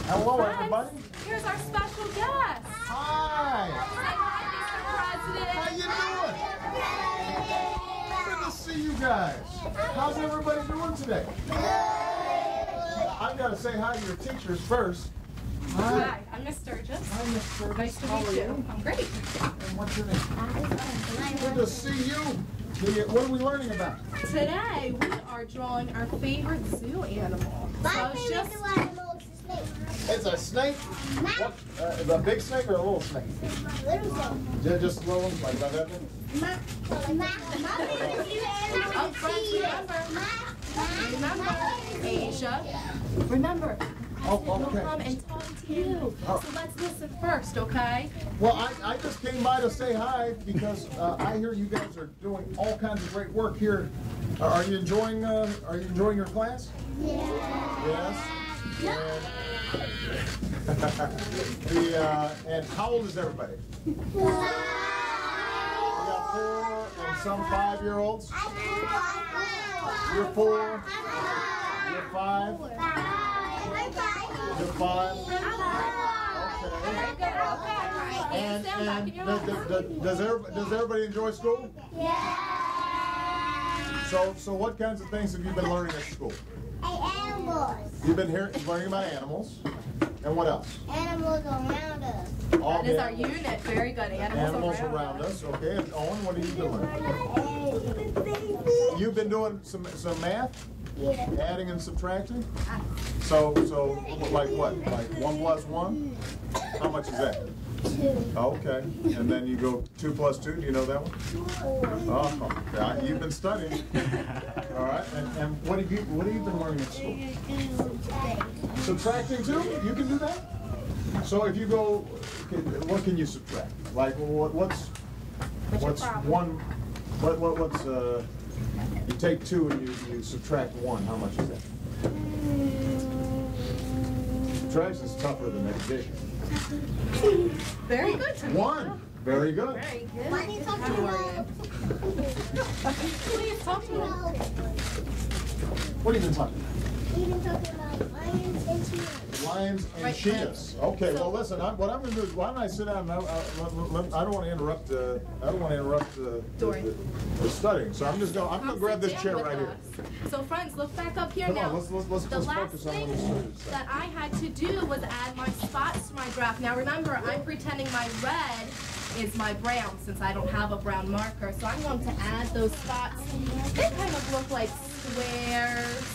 Hello, Friends, everybody. here's our special guest. Hi. Say hi, Mr. President. How you doing? Good to see you guys. How's everybody doing today? I've got to say hi to your teachers first. Hi, I'm Miss Sturgis. Hi, Miss Sturgis. Nice to How meet are you. I'm great. And what's your name? Good to see you. What are we learning about? Today we are drawing our favorite zoo animal. My favorite zoo animal is a snake. It's a snake. What? A big snake or a little snake? Little snake. Just little ones like that. My favorite zoo animal Up front, remember, Asia. Remember, Oh, we'll okay. come and talk to you. So let's listen first, okay? Well, I just came by to say hi because I hear you guys are doing all kinds of great work here. Are you enjoying your class? Yes. And how old is everybody? We got 4 and some 5-year-olds. You're 4. You're 5. You're 5. Okay. And does everybody enjoy school? So what kinds of things have you been learning at school? Animals. You've been learning about animals. And what else? Animals around us. That is our unit. Very good. Animals around us. Okay. And Owen, what have you been learning? You've been doing some math? Yeah. Adding and subtracting? So like what? Like 1 plus 1? How much is that? 2. Okay. And then you go 2 plus 2. Do you know that one? 4. Oh, yeah, you've been studying. All right. And what have you been learning at school? Subtracting too? You can do that? So if you go, what can you subtract? Like what's one? What's you take 2 and you subtract 1. How much is that? Subtraction is tougher than addition. Very good. 1. Very good. Very good. What are you talking about? Please talk to me. What have you been talking about? We've been talking about lions and cheetahs. Lions and Right, cheetahs. Okay, well listen. What I'm going to do is, why don't I sit down? And I don't want to interrupt. The studying. So I'm going to grab this chair right here. So friends, look back up here Come now. on, let's The last focus on thing what the students say. that I had to do was add my spots to my graph. Now remember, I'm pretending my red is my brown since I don't have a brown marker. So I'm going to add those spots. They kind of look like squares.